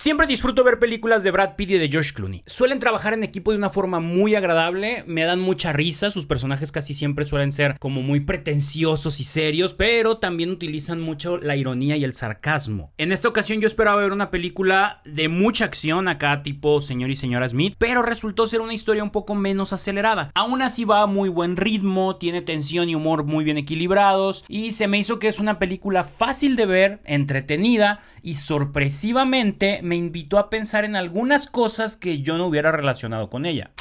Siempre disfruto ver películas de Brad Pitt y de George Clooney. Suelen trabajar en equipo de una forma muy agradable, me dan mucha risa, sus personajes casi siempre suelen ser como muy pretenciosos y serios, pero también utilizan mucho la ironía y el sarcasmo. En esta ocasión yo esperaba ver una película de mucha acción acá tipo Señor y Señora Smith, pero resultó ser una historia un poco menos acelerada. Aún así va a muy buen ritmo, tiene tensión y humor muy bien equilibrados y se me hizo que es una película fácil de ver, entretenida y sorpresivamente me invitó a pensar en algunas cosas que yo no hubiera relacionado con ella.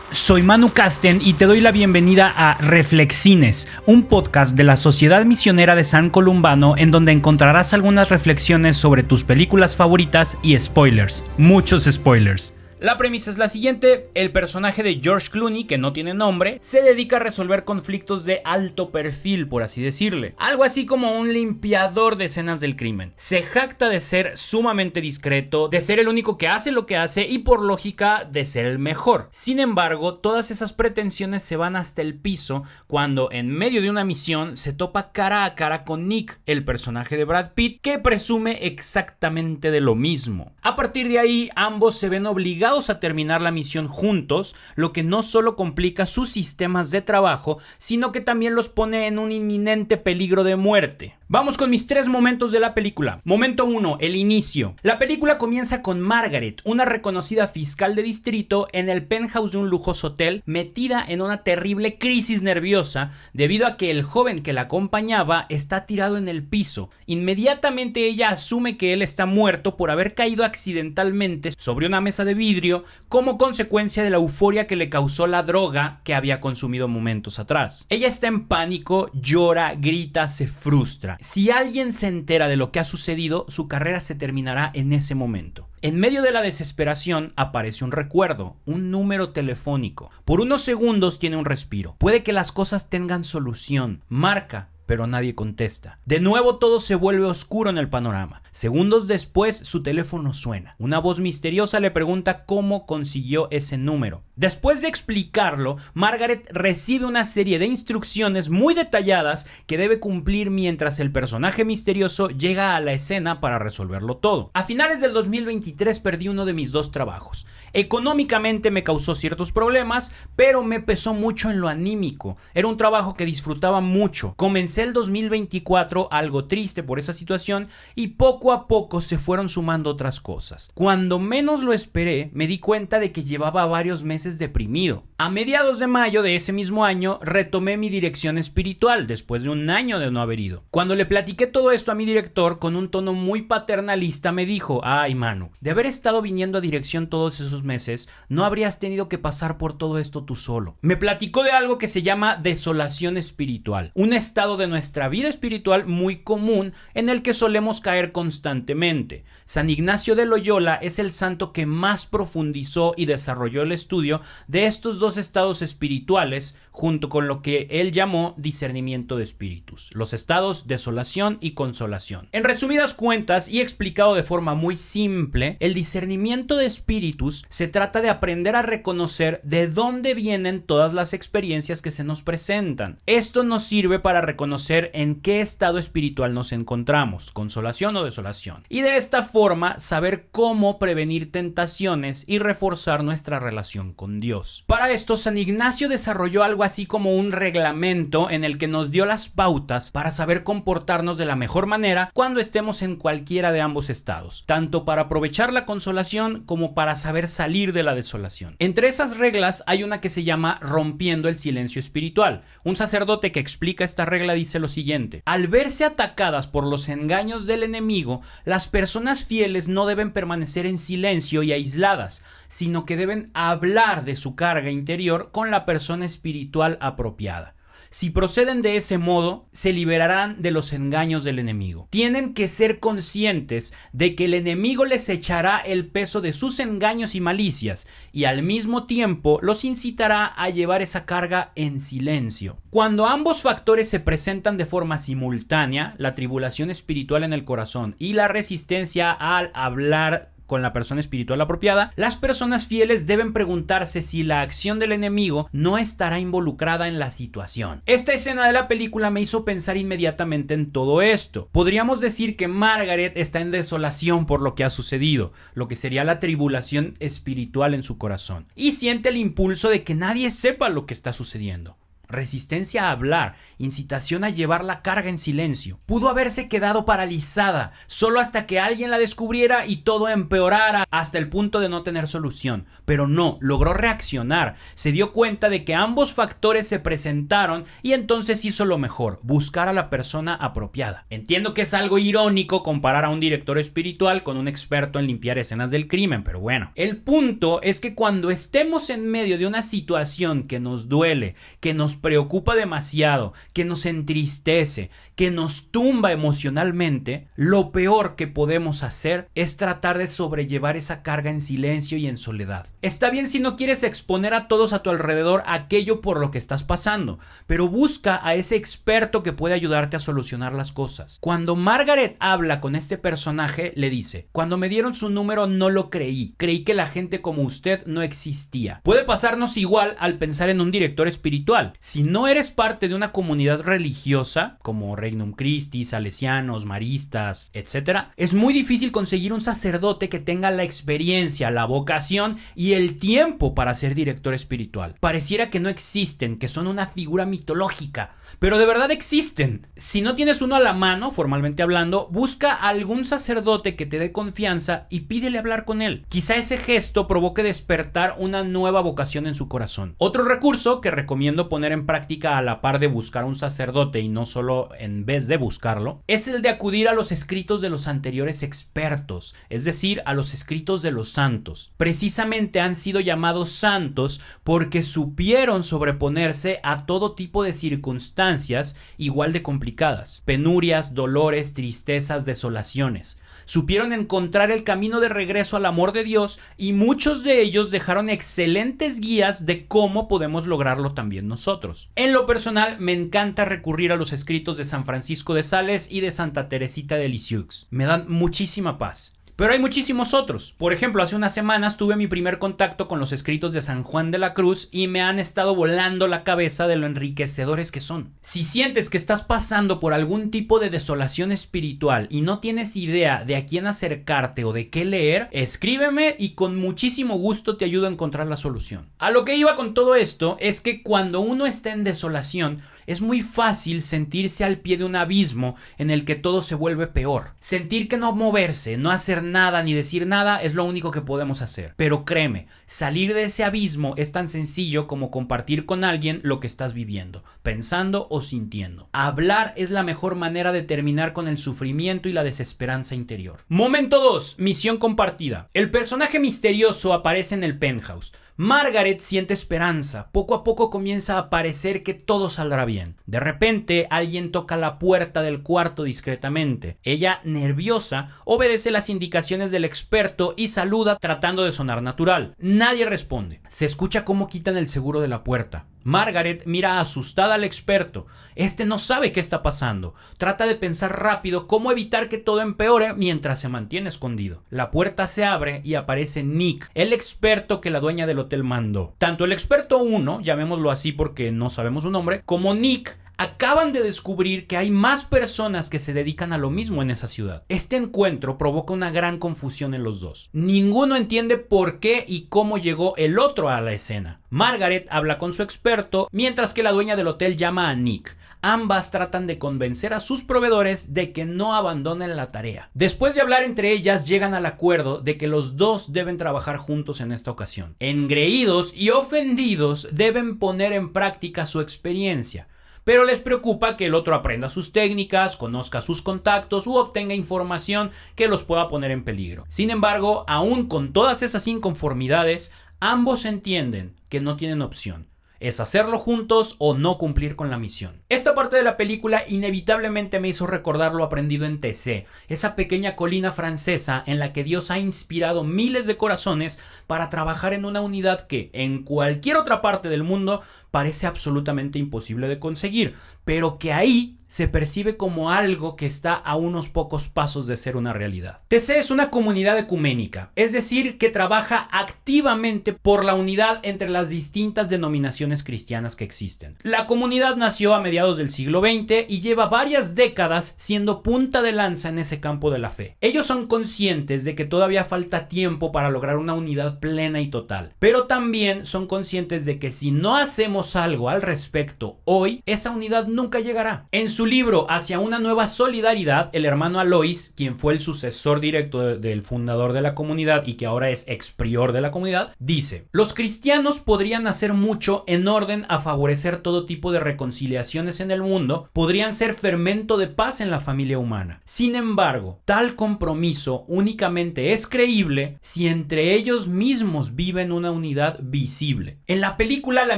Soy Manu Casten y te doy la bienvenida a Reflexines, un podcast de la Sociedad Misionera de San Columbano en donde encontrarás algunas reflexiones sobre tus películas favoritas y spoilers, muchos spoilers. La premisa es la siguiente: el personaje de George Clooney, que no tiene nombre, se dedica a resolver conflictos de alto perfil, por así decirle. Algo así como un limpiador de escenas del crimen. Se jacta de ser sumamente discreto, de ser el único que hace lo que hace y por lógica de ser el mejor. Sin embargo, todas esas pretensiones se van hasta el piso cuando en medio de una misión se topa cara a cara con Nick, el personaje de Brad Pitt, que presume exactamente de lo mismo. A partir de ahí, ambos se ven obligados a terminar la misión juntos, lo que no solo complica sus sistemas de trabajo, sino que también los pone en un inminente peligro de muerte. Vamos con mis 3 momentos de la película. Momento 1, el inicio. La película comienza con Margaret, una reconocida fiscal de distrito, en el penthouse de un lujoso hotel, metida en una terrible crisis nerviosa debido a que el joven que la acompañaba está tirado en el piso. Inmediatamente ella asume que él está muerto por haber caído accidentalmente sobre una mesa de vidrio como consecuencia de la euforia que le causó la droga que había consumido momentos atrás. Ella está en pánico, llora, grita, se frustra. Si alguien se entera de lo que ha sucedido, su carrera se terminará en ese momento. En medio de la desesperación aparece un recuerdo, un número telefónico. Por unos segundos tiene un respiro. Puede que las cosas tengan solución. Marca, pero nadie contesta. De nuevo todo se vuelve oscuro en el panorama. Segundos después su teléfono suena. Una voz misteriosa le pregunta cómo consiguió ese número. Después de explicarlo, Margaret recibe una serie de instrucciones muy detalladas que debe cumplir mientras el personaje misterioso llega a la escena para resolverlo todo. A finales del 2023 perdí uno de mis 2 trabajos. Económicamente me causó ciertos problemas, pero me pesó mucho en lo anímico. Era un trabajo que disfrutaba mucho. Comencé el 2024 algo triste por esa situación y poco a poco se fueron sumando otras cosas. Cuando menos lo esperé, me di cuenta de que llevaba varios meses deprimido. A mediados de mayo de ese mismo año retomé mi dirección espiritual después de un año de no haber ido. Cuando le platiqué todo esto a mi director, con un tono muy paternalista me dijo: "Ay, Manu, de haber estado viniendo a dirección todos esos meses, no habrías tenido que pasar por todo esto tú solo". Me platicó de algo que se llama desolación espiritual, un estado de nuestra vida espiritual muy común en el que solemos caer constantemente. San Ignacio de Loyola es el santo que más profundizó y desarrolló el estudio de estos 2 estados espirituales, junto con lo que él llamó discernimiento de espíritus, los estados desolación y consolación. En resumidas cuentas y explicado de forma muy simple, el discernimiento de espíritus se trata de aprender a reconocer de dónde vienen todas las experiencias que se nos presentan. Esto nos sirve para reconocer en qué estado espiritual nos encontramos, consolación o desolación, y de esta forma saber cómo prevenir tentaciones y reforzar nuestra relación con Dios. Para esto, San Ignacio desarrolló algo así como un reglamento en el que nos dio las pautas para saber comportarnos de la mejor manera cuando estemos en cualquiera de ambos estados, tanto para aprovechar la consolación como para saber salir de la desolación. Entre esas reglas hay una que se llama rompiendo el silencio espiritual. Un sacerdote que explica esta regla dice lo siguiente: al verse atacadas por los engaños del enemigo, las personas fieles no deben permanecer en silencio y aisladas, sino que deben hablar de su carga interior con la persona espiritual apropiada. Si proceden de ese modo, se liberarán de los engaños del enemigo. Tienen que ser conscientes de que el enemigo les echará el peso de sus engaños y malicias, y al mismo tiempo los incitará a llevar esa carga en silencio. Cuando ambos factores se presentan de forma simultánea, la tribulación espiritual en el corazón y la resistencia al hablar con la persona espiritual apropiada, las personas fieles deben preguntarse si la acción del enemigo no estará involucrada en la situación. Esta escena de la película me hizo pensar inmediatamente en todo esto. Podríamos decir que Margaret está en desolación por lo que ha sucedido, lo que sería la tribulación espiritual en su corazón, y siente el impulso de que nadie sepa lo que está sucediendo. Resistencia a hablar, incitación a llevar la carga en silencio. Pudo haberse quedado paralizada, solo hasta que alguien la descubriera y todo empeorara hasta el punto de no tener solución. Pero no, logró reaccionar, se dio cuenta de que ambos factores se presentaron y entonces hizo lo mejor, buscar a la persona apropiada. Entiendo que es algo irónico comparar a un director espiritual con un experto en limpiar escenas del crimen, pero bueno. El punto es que cuando estemos en medio de una situación que nos duele, que nos preocupa demasiado, que nos entristece, que nos tumba emocionalmente, lo peor que podemos hacer es tratar de sobrellevar esa carga en silencio y en soledad. Está bien si no quieres exponer a todos a tu alrededor aquello por lo que estás pasando, pero busca a ese experto que puede ayudarte a solucionar las cosas. Cuando Margaret habla con este personaje, le dice: cuando me dieron su número no lo creí que la gente como usted no existía. Puede pasarnos igual al pensar en un director espiritual. Si no eres parte de una comunidad religiosa, como Regnum Christi, salesianos, maristas, etc., es muy difícil conseguir un sacerdote que tenga la experiencia, la vocación y el tiempo para ser director espiritual. Pareciera que no existen, que son una figura mitológica, pero de verdad existen. Si no tienes uno a la mano, formalmente hablando, busca a algún sacerdote que te dé confianza y pídele hablar con él. Quizá ese gesto provoque despertar una nueva vocación en su corazón. Otro recurso que recomiendo poner en práctica a la par de buscar a un sacerdote y no solo en vez de buscarlo, es el de acudir a los escritos de los anteriores expertos, es decir, a los escritos de los santos. Precisamente han sido llamados santos porque supieron sobreponerse a todo tipo de circunstancias igual de complicadas: penurias, dolores, tristezas, desolaciones. Supieron encontrar el camino de regreso al amor de Dios y muchos de ellos dejaron excelentes guías de cómo podemos lograrlo también nosotros. En lo personal, me encanta recurrir a los escritos de San Francisco de Sales y de Santa Teresita de Lisieux. Me dan muchísima paz. Pero hay muchísimos otros. Por ejemplo, hace unas semanas tuve mi primer contacto con los escritos de San Juan de la Cruz y me han estado volando la cabeza de lo enriquecedores que son. Si sientes que estás pasando por algún tipo de desolación espiritual y no tienes idea de a quién acercarte o de qué leer, escríbeme y con muchísimo gusto te ayudo a encontrar la solución. A lo que iba con todo esto es que cuando uno está en desolación, es muy fácil sentirse al pie de un abismo en el que todo se vuelve peor. Sentir que no moverse, no hacer nada ni decir nada es lo único que podemos hacer. Pero créeme, salir de ese abismo es tan sencillo como compartir con alguien lo que estás viviendo, pensando o sintiendo. Hablar es la mejor manera de terminar con el sufrimiento y la desesperanza interior. Momento 2. Misión compartida. El personaje misterioso aparece en el penthouse. Margaret siente esperanza. Poco a poco comienza a parecer que todo saldrá bien. De repente, alguien toca la puerta del cuarto discretamente. Ella, nerviosa, obedece las indicaciones del experto y saluda tratando de sonar natural. Nadie responde. Se escucha cómo quitan el seguro de la puerta. Margaret mira asustada al experto. Este no sabe qué está pasando. Trata de pensar rápido cómo evitar que todo empeore mientras se mantiene escondido. La puerta se abre y aparece Nick, el experto que la dueña del hotel mandó. Tanto el experto 1, llamémoslo así porque no sabemos su nombre, como Nick acaban de descubrir que hay más personas que se dedican a lo mismo en esa ciudad. Este encuentro provoca una gran confusión en los dos. Ninguno entiende por qué y cómo llegó el otro a la escena. Margaret habla con su experto, mientras que la dueña del hotel llama a Nick. Ambas tratan de convencer a sus proveedores de que no abandonen la tarea. Después de hablar entre ellas, llegan al acuerdo de que los dos deben trabajar juntos en esta ocasión. Engreídos y ofendidos, deben poner en práctica su experiencia. Pero les preocupa que el otro aprenda sus técnicas, conozca sus contactos u obtenga información que los pueda poner en peligro. Sin embargo, aún con todas esas inconformidades, ambos entienden que no tienen opción. Es hacerlo juntos o no cumplir con la misión. Esta parte de la película inevitablemente me hizo recordar lo aprendido en Thésée, esa pequeña colina francesa en la que Dios ha inspirado miles de corazones para trabajar en una unidad que, en cualquier otra parte del mundo, parece absolutamente imposible de conseguir, pero que ahí se percibe como algo que está a unos pocos pasos de ser una realidad. TC es una comunidad ecuménica, es decir, que trabaja activamente por la unidad entre las distintas denominaciones cristianas que existen. La comunidad nació a mediados del siglo XX y lleva varias décadas siendo punta de lanza en ese campo de la fe. Ellos son conscientes de que todavía falta tiempo para lograr una unidad plena y total, pero también son conscientes de que si no hacemos algo al respecto hoy, esa unidad nunca llegará. En su libro Hacia una nueva solidaridad, el hermano Alois, quien fue el sucesor directo del fundador de la comunidad y que ahora es exprior de la comunidad, dice: los cristianos podrían hacer mucho en orden a favorecer todo tipo de reconciliaciones en el mundo, podrían ser fermento de paz en la familia humana. Sin embargo, tal compromiso únicamente es creíble si entre ellos mismos viven una unidad visible. En la película, la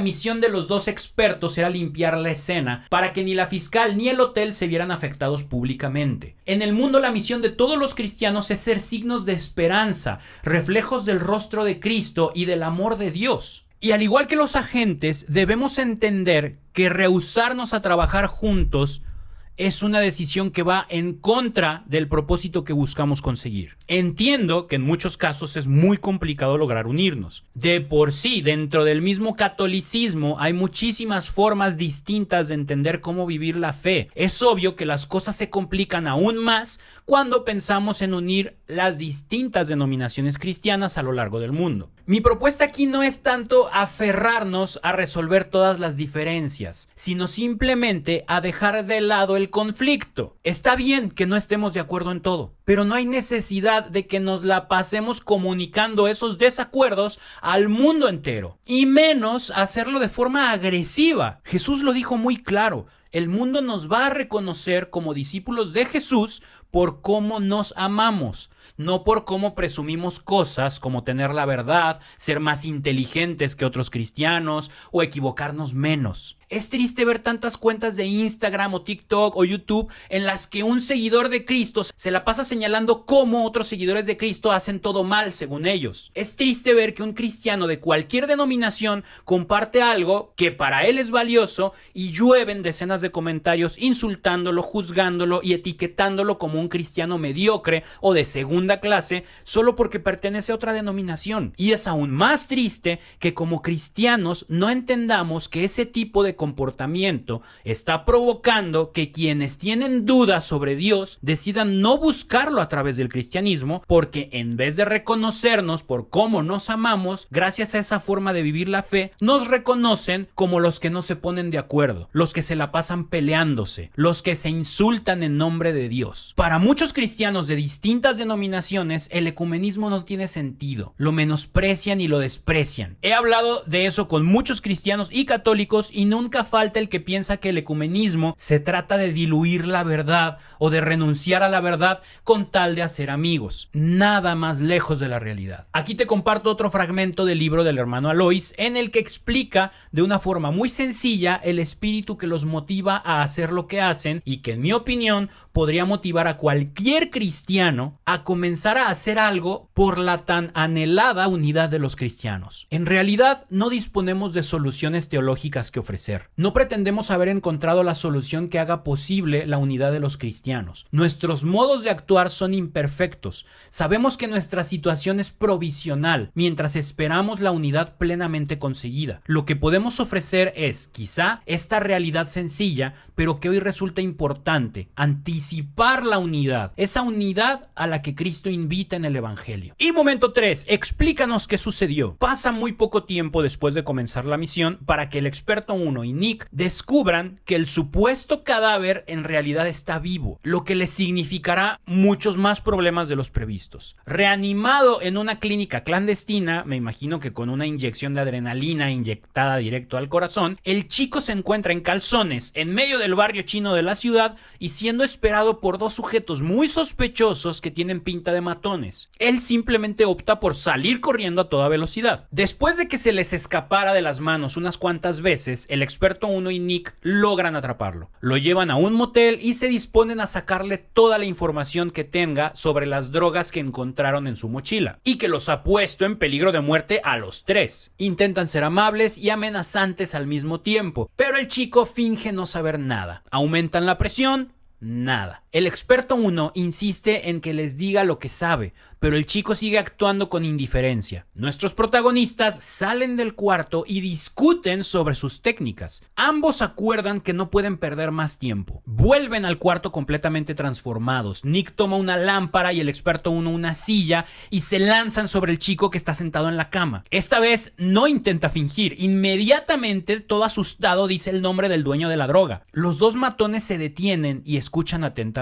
misión de los dos expertos era limpiar la escena para que ni la fiscal ni el hotel se vieran afectados públicamente. En el mundo, la misión de todos los cristianos es ser signos de esperanza, reflejos del rostro de Cristo y del amor de Dios. Y al igual que los agentes, debemos entender que rehusarnos a trabajar juntos es una decisión que va en contra del propósito que buscamos conseguir. Entiendo que en muchos casos es muy complicado lograr unirnos. De por sí, dentro del mismo catolicismo hay muchísimas formas distintas de entender cómo vivir la fe. Es obvio que las cosas se complican aún más cuando pensamos en unir las distintas denominaciones cristianas a lo largo del mundo. Mi propuesta aquí no es tanto aferrarnos a resolver todas las diferencias, sino simplemente a dejar de lado el conflicto. Está bien que no estemos de acuerdo en todo, pero no hay necesidad de que nos la pasemos comunicando esos desacuerdos al mundo entero, y menos hacerlo de forma agresiva. Jesús lo dijo muy claro: el mundo nos va a reconocer como discípulos de Jesús por cómo nos amamos, no por cómo presumimos cosas como tener la verdad, ser más inteligentes que otros cristianos o equivocarnos menos. Es triste ver tantas cuentas de Instagram o TikTok o YouTube en las que un seguidor de Cristo se la pasa señalando cómo otros seguidores de Cristo hacen todo mal según ellos. Es triste ver que un cristiano de cualquier denominación comparte algo que para él es valioso y llueven decenas de comentarios insultándolo, juzgándolo y etiquetándolo como un cristiano mediocre o de segunda clase solo porque pertenece a otra denominación. Y es aún más triste que como cristianos no entendamos que ese tipo de comportamiento está provocando que quienes tienen dudas sobre Dios decidan no buscarlo a través del cristianismo, porque en vez de reconocernos por cómo nos amamos, gracias a esa forma de vivir la fe, nos reconocen como los que no se ponen de acuerdo, los que se la pasan peleándose, los que se insultan en nombre de Dios. Para muchos cristianos de distintas denominaciones, el ecumenismo no tiene sentido, lo menosprecian y lo desprecian. He hablado de eso con muchos cristianos y católicos y nunca falta el que piensa que el ecumenismo se trata de diluir la verdad o de renunciar a la verdad con tal de hacer amigos. Nada más lejos de la realidad. Aquí te comparto otro fragmento del libro del hermano Alois en el que explica de una forma muy sencilla el espíritu que los motiva a hacer lo que hacen y que en mi opinión podría motivar a cualquier cristiano a comenzar a hacer algo por la tan anhelada unidad de los cristianos. En realidad, no disponemos de soluciones teológicas que ofrecer. No pretendemos haber encontrado la solución que haga posible la unidad de los cristianos. Nuestros modos de actuar son imperfectos. Sabemos que nuestra situación es provisional, mientras esperamos la unidad plenamente conseguida. Lo que podemos ofrecer es, quizá, esta realidad sencilla, pero que hoy resulta importante: anticipar la unidad, esa unidad a la que Cristo invita en el Evangelio. Y momento 3, explícanos qué sucedió. Pasa muy poco tiempo después de comenzar la misión para que el experto 1 y Nick descubran que el supuesto cadáver en realidad está vivo, lo que les significará muchos más problemas de los previstos. Reanimado en una clínica clandestina, me imagino que con una inyección de adrenalina inyectada directo al corazón, el chico se encuentra en calzones en medio del barrio chino de la ciudad y siendo esperado esperado por dos sujetos muy sospechosos que tienen pinta de matones. Él simplemente opta por salir corriendo a toda velocidad. Después de que se les escapara de las manos unas cuantas veces, el experto 1 y Nick logran atraparlo. Lo llevan a un motel y se disponen a sacarle toda la información que tenga sobre las drogas que encontraron en su mochila y que los ha puesto en peligro de muerte a los tres. Intentan ser amables y amenazantes al mismo tiempo, pero el chico finge no saber nada. Aumentan la presión. Nada. El experto 1 insiste en que les diga lo que sabe, pero el chico sigue actuando con indiferencia. Nuestros protagonistas salen del cuarto y discuten sobre sus técnicas. Ambos acuerdan que no pueden perder más tiempo. Vuelven al cuarto completamente transformados. Nick toma una lámpara y el experto 1 una silla y se lanzan sobre el chico que está sentado en la cama. Esta vez no intenta fingir. Inmediatamente, todo asustado, dice el nombre del dueño de la droga. Los dos matones se detienen y escuchan atentamente.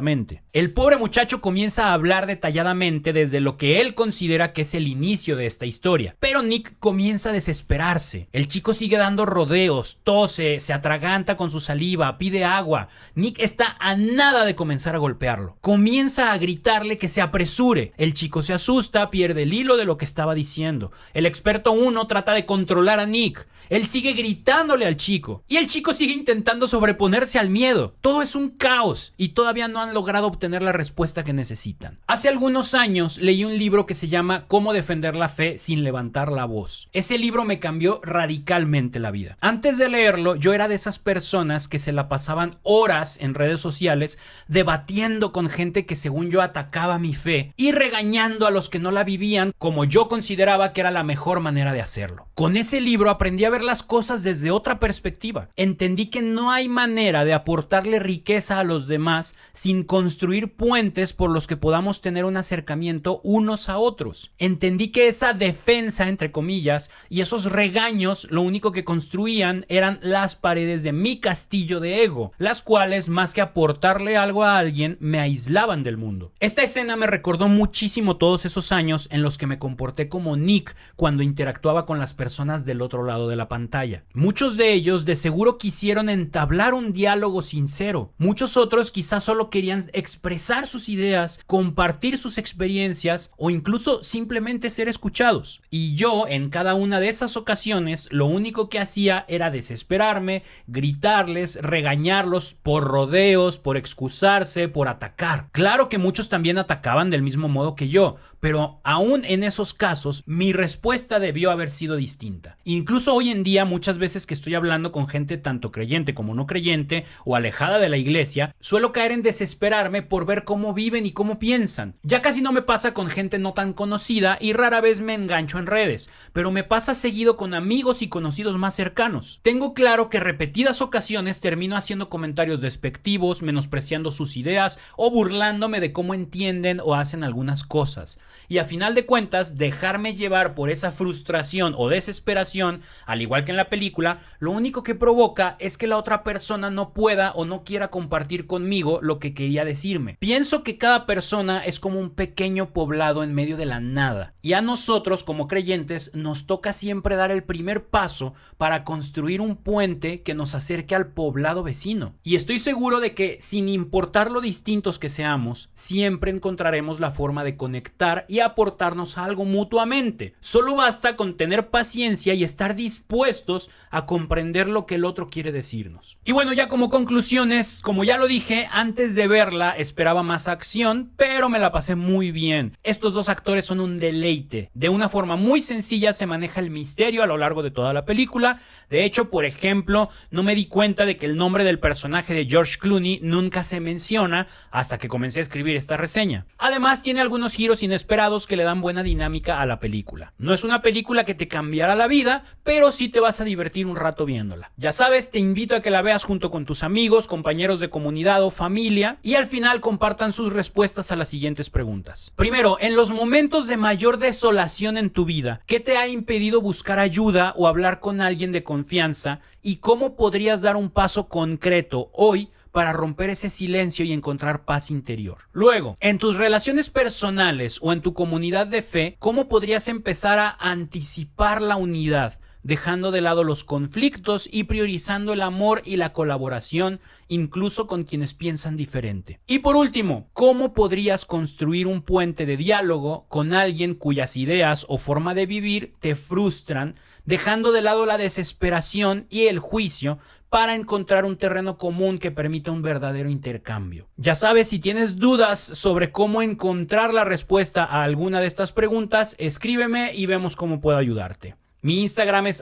El pobre muchacho comienza a hablar detalladamente desde lo que él considera que es el inicio de esta historia, pero Nick comienza a desesperarse. El chico sigue dando rodeos, tose, se atraganta con su saliva, pide agua. Nick está a nada de comenzar a golpearlo. Comienza a gritarle que se apresure. El chico se asusta, pierde el hilo de lo que estaba diciendo. El experto 1 trata de controlar a Nick. Él sigue gritándole al chico y el chico sigue intentando sobreponerse al miedo. Todo es un caos y todavía no han logrado obtener la respuesta que necesitan. Hace algunos años leí un libro que se llama Cómo defender la fe sin levantar la voz. Ese libro me cambió radicalmente la vida. Antes de leerlo, yo era de esas personas que se la pasaban horas en redes sociales debatiendo con gente que según yo atacaba mi fe y regañando a los que no la vivían como yo consideraba que era la mejor manera de hacerlo. Con ese libro aprendí a ver las cosas desde otra perspectiva. Entendí que no hay manera de aportarle riqueza a los demás sin construir puentes por los que podamos tener un acercamiento unos a otros. Entendí que esa defensa, entre comillas, y esos regaños lo único que construían eran las paredes de mi castillo de ego, las cuales, más que aportarle algo a alguien, me aislaban del mundo. Esta escena me recordó muchísimo todos esos años en los que me comporté como Nick cuando interactuaba con las personas del otro lado de la pantalla. Muchos de ellos de seguro quisieron entablar un diálogo sincero. Muchos otros quizás solo querían expresar sus ideas, compartir sus experiencias o incluso simplemente ser escuchados. Y yo, en cada una de esas ocasiones, lo único que hacía era desesperarme, gritarles, regañarlos por rodeos, por excusarse, por atacar. Claro que muchos también atacaban del mismo modo que yo, pero aún en esos casos, mi respuesta debió haber sido distinta. Incluso hoy en día, muchas veces que estoy hablando con gente tanto creyente como no creyente o alejada de la iglesia, suelo caer en desesperarme por ver cómo viven y cómo piensan. Ya casi no me pasa con gente no tan conocida y rara vez me engancho en redes, pero me pasa seguido con amigos y conocidos más cercanos. Tengo claro que repetidas ocasiones termino haciendo comentarios despectivos, menospreciando sus ideas o burlándome de cómo entienden o hacen algunas cosas. Y a final de cuentas, dejarme llevar por esa frustración o desesperación, al igual que en la película, lo único que provoca es que la otra persona no pueda o no quiera compartir conmigo lo que quería decirme. Pienso que cada persona es como un pequeño poblado en medio de la nada, y a nosotros como creyentes nos toca siempre dar el primer paso para construir un puente que nos acerque al poblado vecino. Y estoy seguro de que, sin importar lo distintos que seamos, siempre encontraremos la forma de conectar y aportarnos algo mutuamente. Solo basta con tener paciencia y estar dispuestos a comprender lo que el otro quiere decirnos. Y bueno, ya como conclusiones, como ya lo dije, antes de verla esperaba más acción, pero me la pasé muy bien. Estos dos actores son un deleite. De una forma muy sencilla se maneja el misterio a lo largo de toda la película. De hecho, por ejemplo, no me di cuenta de que el nombre del personaje de George Clooney nunca se menciona hasta que comencé a escribir esta reseña. Además, tiene algunos giros inesperados que le dan buena dinámica a la película. No es una película que te cambiará la vida, pero sí te vas a divertir un rato viéndola. Ya sabes, te invito a que la veas junto con tus amigos, compañeros de comunidad o familia y al final compartan sus respuestas a las siguientes preguntas. Primero, en los momentos de mayor desolación en tu vida, ¿qué te ha impedido buscar ayuda o hablar con alguien de confianza? ¿Y cómo podrías dar un paso concreto hoy para romper ese silencio y encontrar paz interior? Luego, en tus relaciones personales o en tu comunidad de fe, ¿cómo podrías empezar a anticipar la unidad? dejando de lado los conflictos y priorizando el amor y la colaboración, incluso con quienes piensan diferente. Y por último, ¿cómo podrías construir un puente de diálogo con alguien cuyas ideas o forma de vivir te frustran, dejando de lado la desesperación y el juicio para encontrar un terreno común que permita un verdadero intercambio? Ya sabes, si tienes dudas sobre cómo encontrar la respuesta a alguna de estas preguntas, escríbeme y vemos cómo puedo ayudarte. Mi Instagram es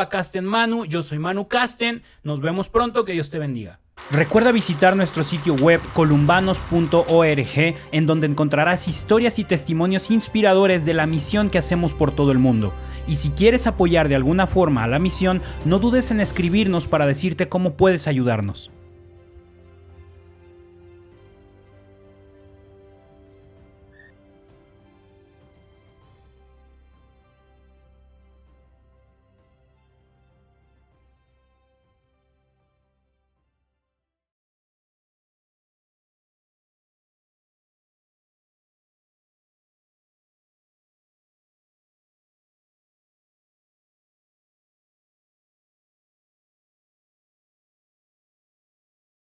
@castenmanu, yo soy Manu Casten, nos vemos pronto, que Dios te bendiga. Recuerda visitar nuestro sitio web columbanos.org, en donde encontrarás historias y testimonios inspiradores de la misión que hacemos por todo el mundo. Y si quieres apoyar de alguna forma a la misión, no dudes en escribirnos para decirte cómo puedes ayudarnos.